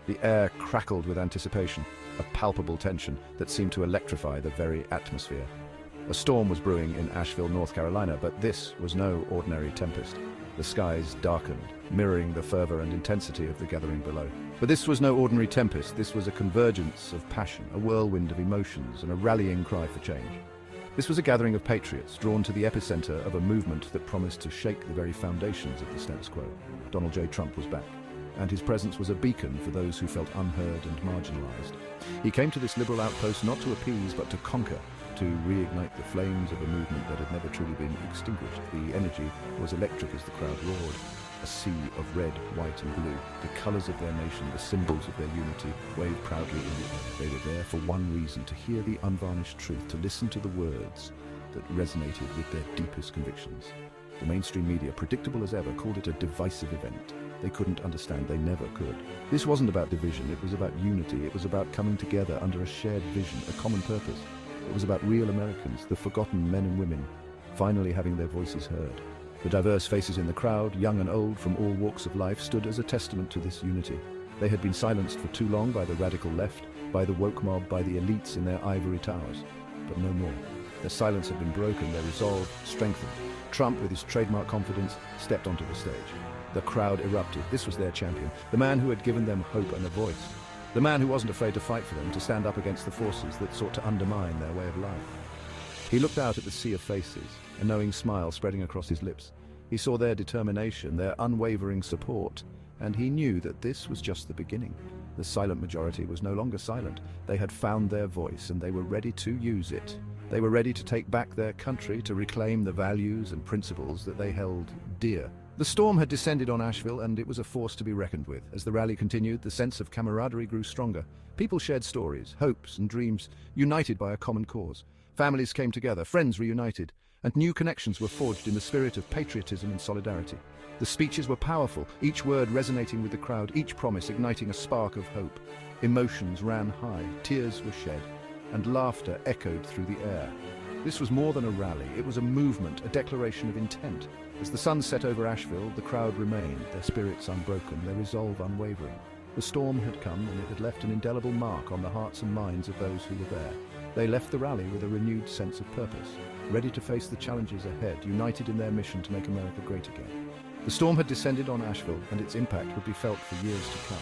The air crackled with anticipation, a palpable tension that seemed to electrify the very atmosphere. A storm was brewing in Asheville, North Carolina, but this was no ordinary tempest. The skies darkened, mirroring the fervor and intensity of the gathering below. But this was no ordinary tempest. This was a convergence of passion, a whirlwind of emotions, and a rallying cry for change. This was a gathering of patriots drawn to the epicenter of a movement that promised to shake the very foundations of the status quo. Donald J. Trump was back, and his presence was a beacon for those who felt unheard and marginalized. He came to this liberal outpost not to appease, but to conquer, to reignite the flames of a movement that had never truly been extinguished. The energy was electric as the crowd roared. A sea of red, white and blue, the colors of their nation, the symbols of their unity, waved proudly in the air. They were there for one reason, to hear the unvarnished truth, to listen to the words that resonated with their deepest convictions. The mainstream media, predictable as ever, called it a divisive event. They couldn't understand, they never could. This wasn't about division, it was about unity. It was about coming together under a shared vision, a common purpose. It was about real Americans, the forgotten men and women, finally having their voices heard. The diverse faces in the crowd, young and old from all walks of life, stood as a testament to this unity. They had been silenced for too long by the radical left, by the woke mob, by the elites in their ivory towers. But no more. Their silence had been broken, their resolve strengthened. Trump, with his trademark confidence, stepped onto the stage. The crowd erupted. This was their champion, the man who had given them hope and a voice. The man who wasn't afraid to fight for them, to stand up against the forces that sought to undermine their way of life. He looked out at the sea of faces, a knowing smile spreading across his lips. He saw their determination, their unwavering support, and he knew that this was just the beginning. The silent majority was no longer silent. They had found their voice, and they were ready to use it. They were ready to take back their country, to reclaim the values and principles that they held dear. The storm had descended on Asheville, and it was a force to be reckoned with. As the rally continued, the sense of camaraderie grew stronger. People shared stories, hopes and dreams, united by a common cause. Families came together, friends reunited, and new connections were forged in the spirit of patriotism and solidarity. The speeches were powerful, each word resonating with the crowd, each promise igniting a spark of hope. Emotions ran high, tears were shed, and laughter echoed through the air. This was more than a rally, it was a movement, a declaration of intent. As the sun set over Asheville, the crowd remained, their spirits unbroken, their resolve unwavering. The storm had come, and it had left an indelible mark on the hearts and minds of those who were there. They left the rally with a renewed sense of purpose, ready to face the challenges ahead, united in their mission to make America great again. The storm had descended on Asheville, and its impact would be felt for years to come.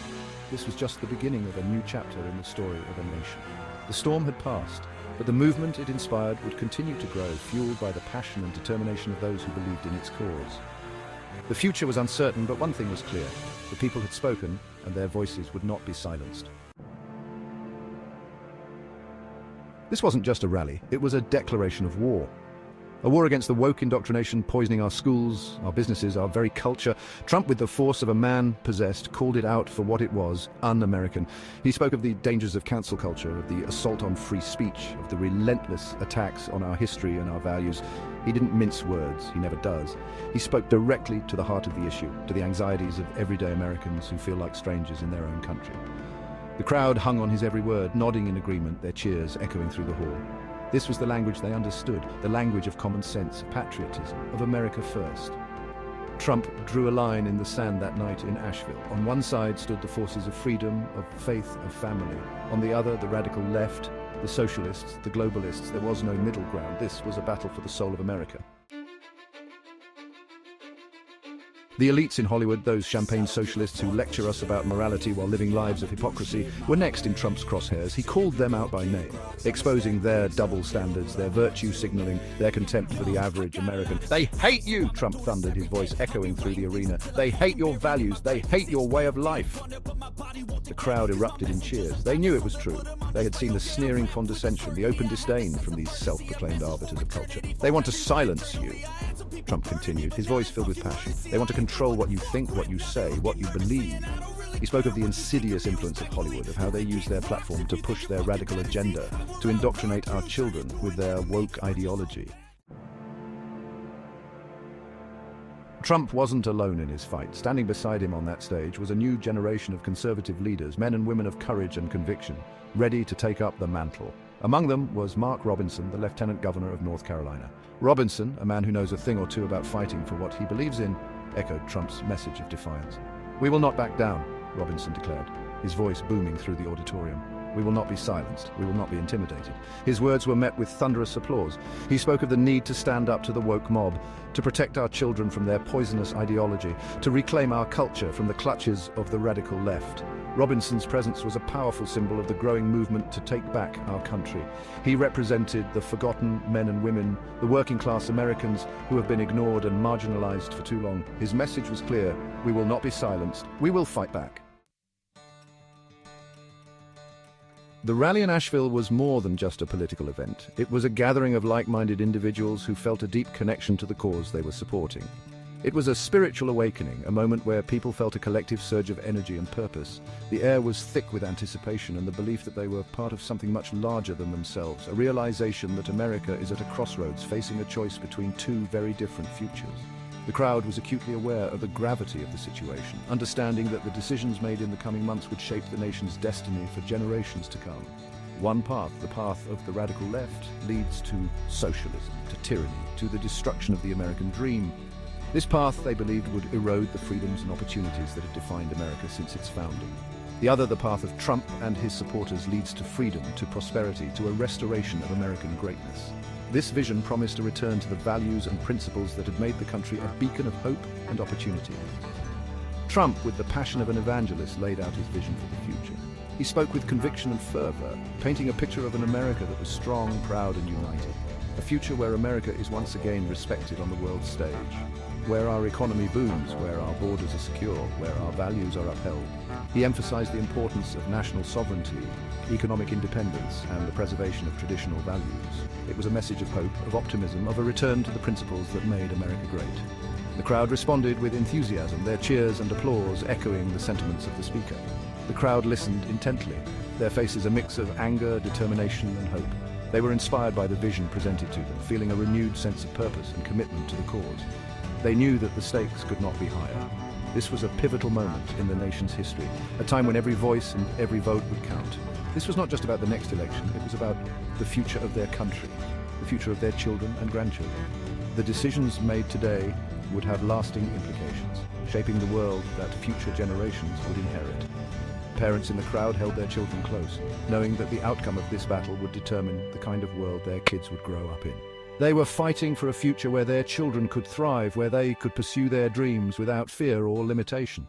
This was just the beginning of a new chapter in the story of a nation. The storm had passed, but the movement it inspired would continue to grow, fueled by the passion and determination of those who believed in its cause. The future was uncertain, but one thing was clear. The people had spoken, and their voices would not be silenced. This wasn't just a rally, it was a declaration of war. A war against the woke indoctrination poisoning our schools, our businesses, our very culture. Trump, with the force of a man possessed, called it out for what it was, un-American. He spoke of the dangers of cancel culture, of the assault on free speech, of the relentless attacks on our history and our values. He didn't mince words, he never does. He spoke directly to the heart of the issue, to the anxieties of everyday Americans who feel like strangers in their own country. The crowd hung on his every word, nodding in agreement, their cheers echoing through the hall. This was the language they understood, the language of common sense, of patriotism, of America first. Trump drew a line in the sand that night in Asheville. On one side stood the forces of freedom, of faith, of family. On the other, the radical left, the socialists, the globalists. There was no middle ground. This was a battle for the soul of America. The elites in Hollywood, those champagne socialists who lecture us about morality while living lives of hypocrisy, were next in Trump's crosshairs. He called them out by name, exposing their double standards, their virtue signaling, their contempt for the average American. They hate you, Trump thundered, his voice echoing through the arena. They hate your values. They hate your way of life. The crowd erupted in cheers. They knew it was true. They had seen the sneering condescension, the open disdain from these self-proclaimed arbiters of culture. They want to silence you, Trump continued, his voice filled with passion. They want to control what you think, what you say, what you believe. He spoke of the insidious influence of Hollywood, of how they use their platform to push their radical agenda, to indoctrinate our children with their woke ideology. Trump wasn't alone in his fight. Standing beside him on that stage was a new generation of conservative leaders, men and women of courage and conviction, ready to take up the mantle. Among them was Mark Robinson, the Lieutenant Governor of North Carolina. Robinson, a man who knows a thing or two about fighting for what he believes in, echoed Trump's message of defiance. "We will not back down," Robinson declared. his voice booming through the auditorium. We will not be silenced. We will not be intimidated. His words were met with thunderous applause. He spoke of the need to stand up to the woke mob, to protect our children from their poisonous ideology, to reclaim our culture from the clutches of the radical left. Robinson's presence was a powerful symbol of the growing movement to take back our country. He represented the forgotten men and women, the working-class Americans who have been ignored and marginalized for too long. His message was clear: we will not be silenced. We will fight back. The rally in Asheville was more than just a political event. It was a gathering of like-minded individuals who felt a deep connection to the cause they were supporting. It was a spiritual awakening, a moment where people felt a collective surge of energy and purpose. The air was thick with anticipation and the belief that they were part of something much larger than themselves, a realization that America is at a crossroads facing a choice between two very different futures. The crowd was acutely aware of the gravity of the situation, understanding that the decisions made in the coming months would shape the nation's destiny for generations to come. One path, the path of the radical left, leads to socialism, to tyranny, to the destruction of the American dream. This path, they believed, would erode the freedoms and opportunities that had defined America since its founding. The other, the path of Trump and his supporters, leads to freedom, to prosperity, to a restoration of American greatness. This vision promised a return to the values and principles that had made the country a beacon of hope and opportunity. Trump, with the passion of an evangelist, laid out his vision for the future. He spoke with conviction and fervor, painting a picture of an America that was strong, proud, and united. A future where America is once again respected on the world stage, where our economy booms, where our borders are secure, where our values are upheld. He emphasized the importance of national sovereignty, economic independence, and the preservation of traditional values. It was a message of hope, of optimism, of a return to the principles that made America great. The crowd responded with enthusiasm, their cheers and applause echoing the sentiments of the speaker. The crowd listened intently, their faces a mix of anger, determination, and hope. They were inspired by the vision presented to them, feeling a renewed sense of purpose and commitment to the cause. They knew that the stakes could not be higher. This was a pivotal moment in the nation's history, a time when every voice and every vote would count. This was not just about the next election, it was about the future of their country, the future of their children and grandchildren. The decisions made today would have lasting implications, shaping the world that future generations would inherit. Parents in the crowd held their children close, knowing that the outcome of this battle would determine the kind of world their kids would grow up in. They were fighting for a future where their children could thrive, where they could pursue their dreams without fear or limitation.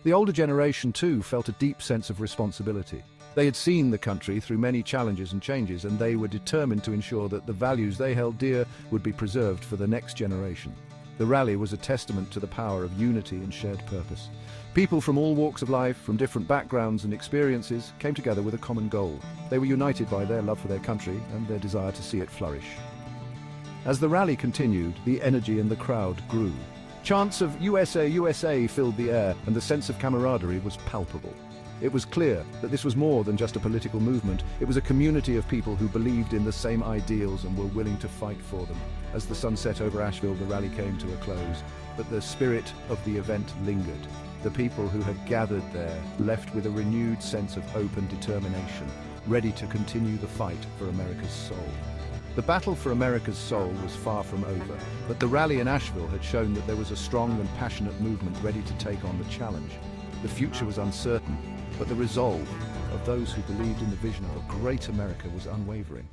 The older generation, too, felt a deep sense of responsibility. They had seen the country through many challenges and changes, and they were determined to ensure that the values they held dear would be preserved for the next generation. The rally was a testament to the power of unity and shared purpose. People from all walks of life, from different backgrounds and experiences, came together with a common goal. They were united by their love for their country and their desire to see it flourish. As the rally continued, the energy in the crowd grew. Chants of "USA, USA" filled the air, and the sense of camaraderie was palpable. It was clear that this was more than just a political movement. It was a community of people who believed in the same ideals and were willing to fight for them. As the sun set over Asheville, the rally came to a close, but the spirit of the event lingered. The people who had gathered there left with a renewed sense of hope and determination, ready to continue the fight for America's soul. The battle for America's soul was far from over, but the rally in Asheville had shown that there was a strong and passionate movement ready to take on the challenge. The future was uncertain, but the resolve of those who believed in the vision of a great America was unwavering.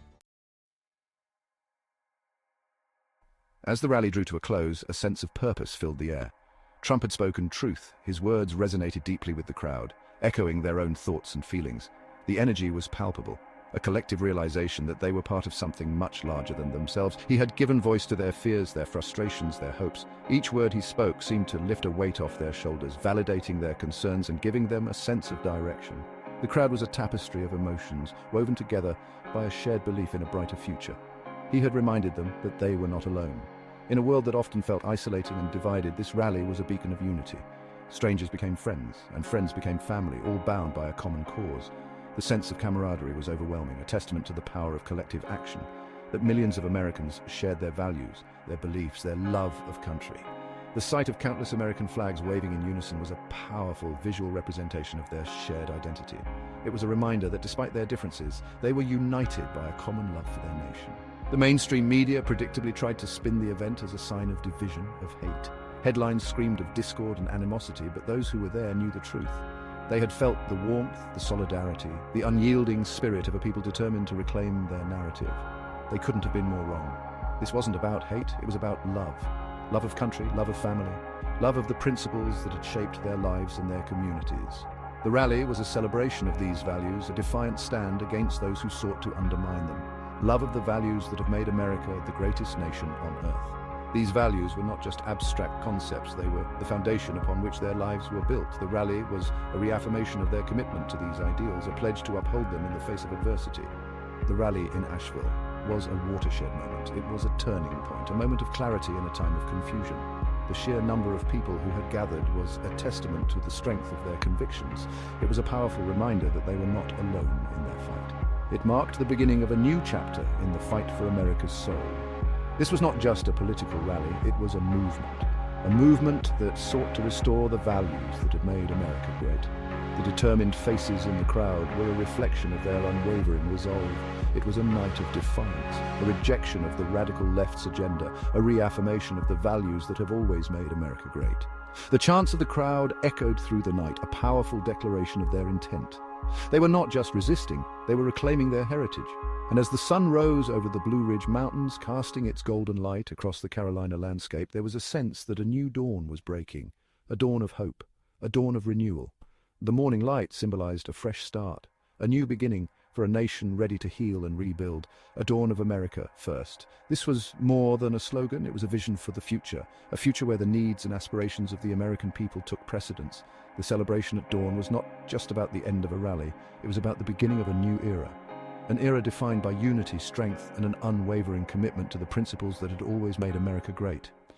As the rally drew to a close, a sense of purpose filled the air. Trump had spoken truth. His words resonated deeply with the crowd, echoing their own thoughts and feelings. The energy was palpable, a collective realization that they were part of something much larger than themselves. He had given voice to their fears, their frustrations, their hopes. Each word he spoke seemed to lift a weight off their shoulders, validating their concerns and giving them a sense of direction. The crowd was a tapestry of emotions, woven together by a shared belief in a brighter future. He had reminded them that they were not alone. In a world that often felt isolating and divided, this rally was a beacon of unity. Strangers became friends, and friends became family, all bound by a common cause. The sense of camaraderie was overwhelming, a testament to the power of collective action, that millions of Americans shared their values, their beliefs, their love of country. The sight of countless American flags waving in unison was a powerful visual representation of their shared identity. It was a reminder that despite their differences, they were united by a common love for their nation. The mainstream media predictably tried to spin the event as a sign of division, of hate. Headlines screamed of discord and animosity, but those who were there knew the truth. They had felt the warmth, the solidarity, the unyielding spirit of a people determined to reclaim their narrative. They couldn't have been more wrong. This wasn't about hate, it was about love. Love of country, love of family, love of the principles that had shaped their lives and their communities. The rally was a celebration of these values, a defiant stand against those who sought to undermine them. Love of the values that have made America the greatest nation on earth. These values were not just abstract concepts, they were the foundation upon which their lives were built. The rally was a reaffirmation of their commitment to these ideals, a pledge to uphold them in the face of adversity. The rally in Asheville was a watershed moment. It was a turning point, a moment of clarity in a time of confusion. The sheer number of people who had gathered was a testament to the strength of their convictions. It was a powerful reminder that they were not alone in their fight. It marked the beginning of a new chapter in the fight for America's soul. This was not just a political rally, it was a movement that sought to restore the values that had made America great. The determined faces in the crowd were a reflection of their unwavering resolve. It was a night of defiance, a rejection of the radical left's agenda, a reaffirmation of the values that have always made America great. The chants of the crowd echoed through the night, a powerful declaration of their intent. They were not just resisting, they were reclaiming their heritage. And as the sun rose over the Blue Ridge Mountains, casting its golden light across the Carolina landscape, there was a sense that a new dawn was breaking, a dawn of hope, a dawn of renewal. The morning light symbolized a fresh start, a new beginning for a nation ready to heal and rebuild, a dawn of America first. This was more than a slogan, it was a vision for the future, a future where the needs and aspirations of the American people took precedence. The celebration at dawn was not just about the end of a rally, it was about the beginning of a new era. An era defined by unity, strength, and an unwavering commitment to the principles that had always made America great.